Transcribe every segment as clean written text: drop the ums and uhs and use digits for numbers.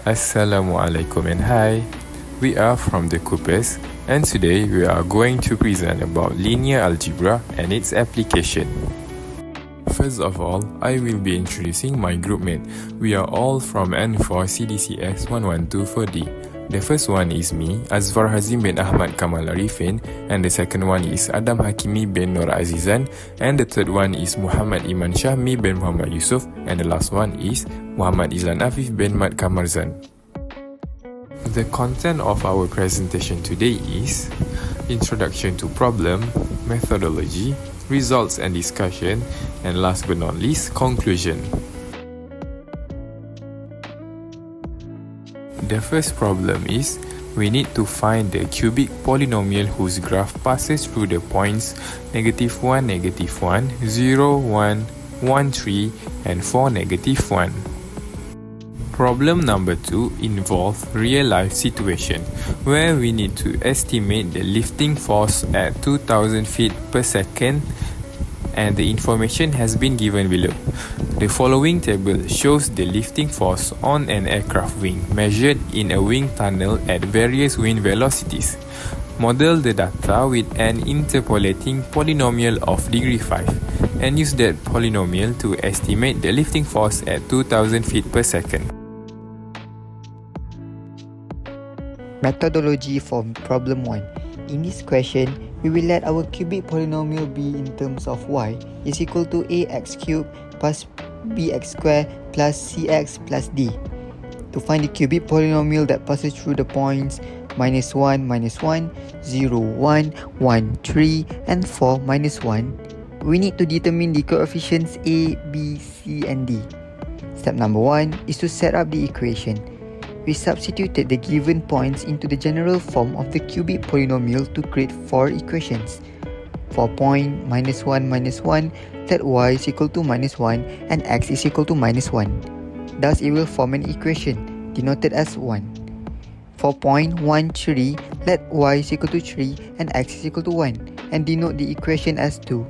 Assalamualaikum and hi. We are from the Coopers and today we are going to present about linear algebra and its application. First of all, I will be introducing my groupmate. We are all from N4 CDCS 112-4D. The first one is me, AZFAR HAZIM bin AHMAD KAMAL ARIFFIN, and the second one is Adam HAKIMI bin NORAZIZAN, and the third one is Mohammad IMAN SYAHMI bin Muhammad YUSOFF, and the last one is Mohammad Izlan Afif bin MAT KAMARZAN. The content of our presentation today is introduction to problem, methodology, results and discussion, and last but not least, conclusion. The first problem is, we need to find the cubic polynomial whose graph passes through the points -1, -1, 0, 1, 1, 3, and 4, -1. Problem number 2 involves real-life situation, where we need to estimate the lifting force at 2000 feet per second, and the information has been given below. The following table shows the lifting force on an aircraft wing measured in a wind tunnel at various wind velocities. Model the data with an interpolating polynomial of degree 5 and use that polynomial to estimate the lifting force at 2000 feet per second. Methodology for problem 1. In this question, we will let our cubic polynomial be in terms of y is equal to ax cubed plus bx squared plus cx plus d. To find the cubic polynomial that passes through the points -1, -1, 0, 1, 1, 3, and 4, -1, we need to determine the coefficients a, b, c, and d. Step number 1 is to set up the equation. We substituted the given points into the general form of the cubic polynomial to create 4 equations. For point -1, -1, let y is equal to -1 and x is equal to -1. Thus, it will form an equation denoted as 1. For point 1, 3, let y is equal to 3 and x is equal to 1 and denote the equation as 2.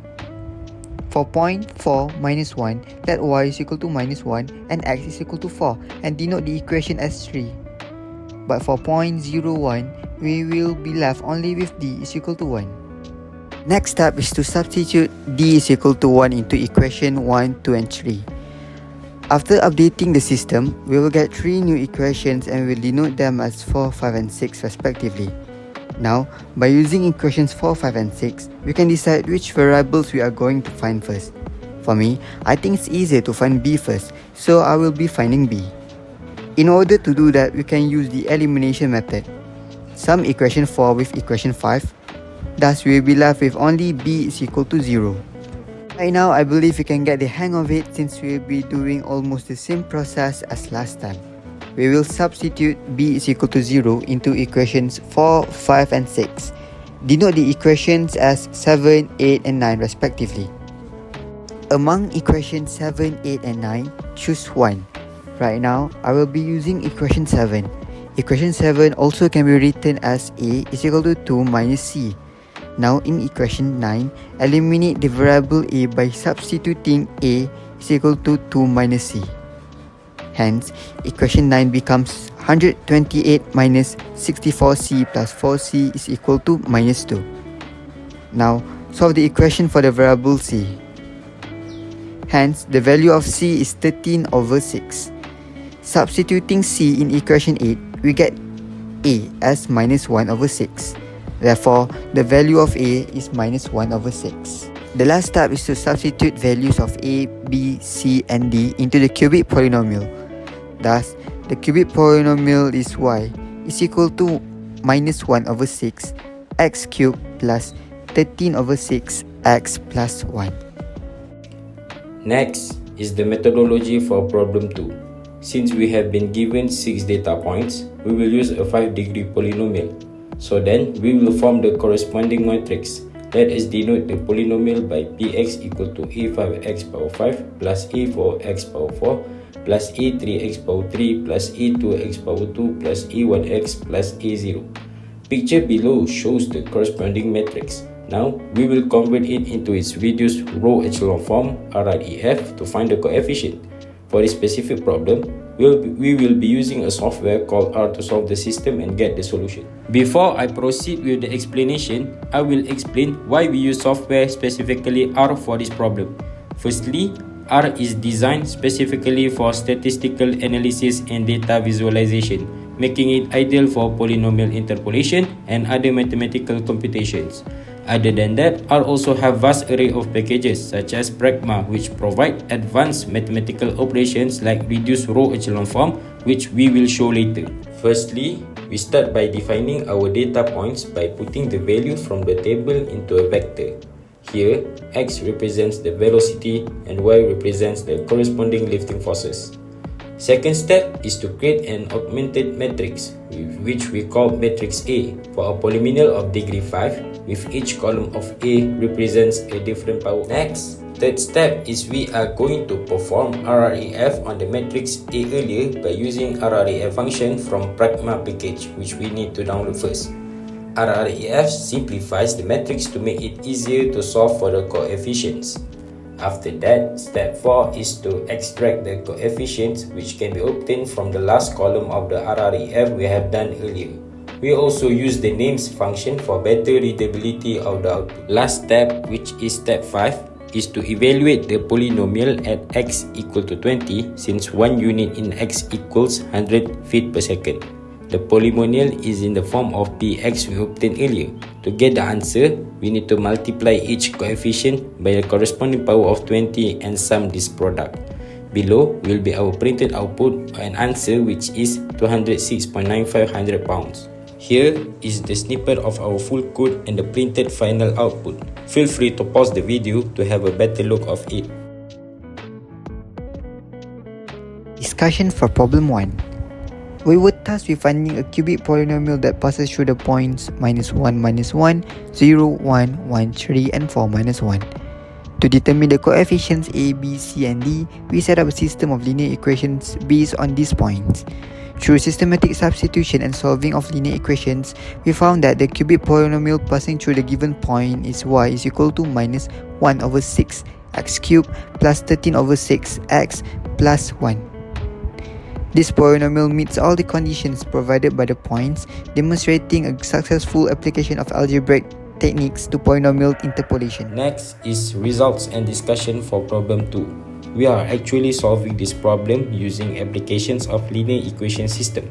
For point 4, -1, let y is equal to -1 and x is equal to 4 and denote the equation as 3. But for point 0, 1, we will be left only with d is equal to 1. Next step is to substitute d is equal to 1 into equation 1, 2, and 3. After updating the system, we will get 3 new equations and we will denote them as 4, 5, and 6 respectively. Now, by using equations 4, 5, and 6, we can decide which variables we are going to find first. For me, I think it's easier to find b first, so I will be finding b. In order to do that, we can use the elimination method. Sum equation 4 with equation 5, thus we will be left with only b is equal to 0. Right now, I believe we can get the hang of it since we will be doing almost the same process as last time. We will substitute b is equal to 0 into equations 4, 5, and 6. Denote the equations as 7, 8, and 9 respectively. Among equations 7, 8, and 9, choose one. Right now, I will be using equation 7. Equation 7 also can be written as a is equal to 2 minus c. Now in equation 9, eliminate the variable a by substituting a is equal to 2 minus c. Hence, equation 9 becomes 128 minus 64c plus 4c is equal to minus 2. Now, solve the equation for the variable c. Hence, the value of c is 13 over 6. Substituting c in equation 8, we get a as minus 1 over 6. Therefore, the value of a is minus 1 over 6. The last step is to substitute values of a, b, c, and d into the cubic polynomial. Thus, the cubic polynomial is y is equal to minus 1 over 6 x cubed plus 13 over 6 x plus 1. Next is the methodology for problem 2. Since we have been given 6 data points, we will use a 5-degree polynomial. So then, we will form the corresponding matrix. Let us denote the polynomial by px equal to a5x power 5 plus a4x power 4 plus a3x power 3 plus a2x power 2 plus a1x plus a0. Picture below shows the corresponding matrix. Now, we will convert it into its reduced row echelon form RREF to find the coefficient. For this specific problem, we will be using a software called R to solve the system and get the solution. Before I proceed with the explanation, I will explain why we use software, specifically R, for this problem. Firstly, R is designed specifically for statistical analysis and data visualization, making it ideal for polynomial interpolation and other mathematical computations. Other than that, R also have vast array of packages such as Pragma, which provide advanced mathematical operations like reduced row echelon form, which we will show later. Firstly, we start by defining our data points by putting the value from the table into a vector. Here, x represents the velocity and y represents the corresponding lifting forces. Second step is to create an augmented matrix, which we call matrix A, for a polynomial of degree 5, with each column of A represents a different power. Next, third step is we are going to perform RREF on the matrix A earlier by using RREF function from Pragma package, which we need to download first. RREF simplifies the matrix to make it easier to solve for the coefficients. After that, step 4 is to extract the coefficients, which can be obtained from the last column of the RREF we have done earlier. We also use the names function for better readability of the output. Last step, which is step 5, is to evaluate the polynomial at x equal to 20, since one unit in x equals 100 feet per second. The polynomial is in the form of px we obtained earlier. To get the answer, we need to multiply each coefficient by the corresponding power of 20 and sum this product. Below will be our printed output, an answer which is 206.95 pounds. Here is the snippet of our full code and the printed final output. Feel free to pause the video to have a better look of it. Discussion for problem 1. We were tasked with finding a cubic polynomial that passes through the points -1, -1, 0, 1, 1, 3 and 4, -1. To determine the coefficients A, B, C and D, we set up a system of linear equations based on these points. Through systematic substitution and solving of linear equations, we found that the cubic polynomial passing through the given point is y is equal to -1 over 6 x cubed plus 13 over 6 x plus 1. This polynomial meets all the conditions provided by the points, demonstrating a successful application of algebraic techniques to polynomial interpolation. Next is results and discussion for problem 2. We are actually solving this problem using applications of linear equation system.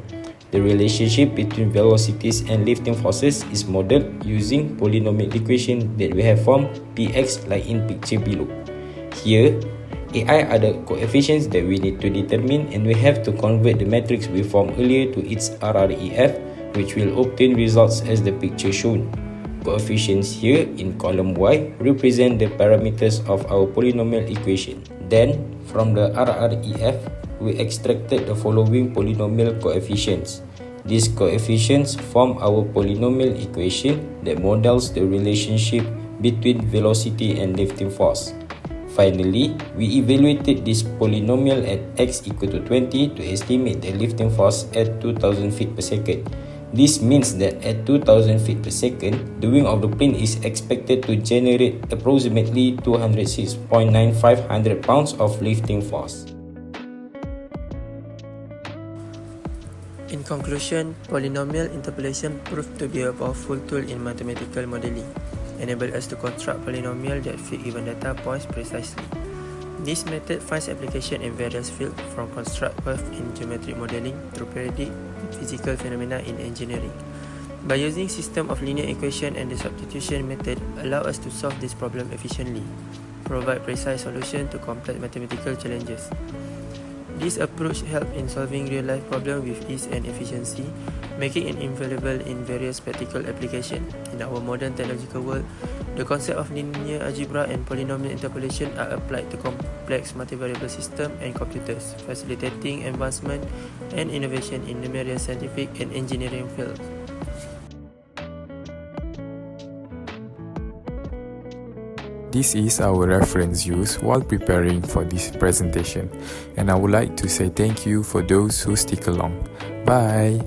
The relationship between velocities and lifting forces is modeled using polynomial equation that we have formed px like in picture below. Here, AI are the coefficients that we need to determine, and we have to convert the matrix we formed earlier to its RREF, which will obtain results as the picture shown. Coefficients here in column Y represent the parameters of our polynomial equation. Then, from the RREF, we extracted the following polynomial coefficients. These coefficients form our polynomial equation that models the relationship between velocity and lifting force. Finally, we evaluated this polynomial at x equal to 20 to estimate the lifting force at 2000 feet per second. This means that at 2000 feet per second, the wing of the plane is expected to generate approximately 206.95 pounds of lifting force. In conclusion, polynomial interpolation proved to be a powerful tool in mathematical modeling, enable us to construct polynomials that fit given data points precisely. This method finds application in various fields, from construct paths in geometric modeling to predict physical phenomena in engineering. By using system of linear equation and the substitution method, allow us to solve this problem efficiently, provide precise solution to complex mathematical challenges. This approach helps in solving real-life problems with ease and efficiency, making it invaluable in various practical applications. In our modern technological world, the concept of linear algebra and polynomial interpolation are applied to complex multivariable systems and computers, facilitating advancement and innovation in numerous scientific and engineering fields. This is our reference used while preparing for this presentation, and I would like to say thank you for those who stick along. Bye!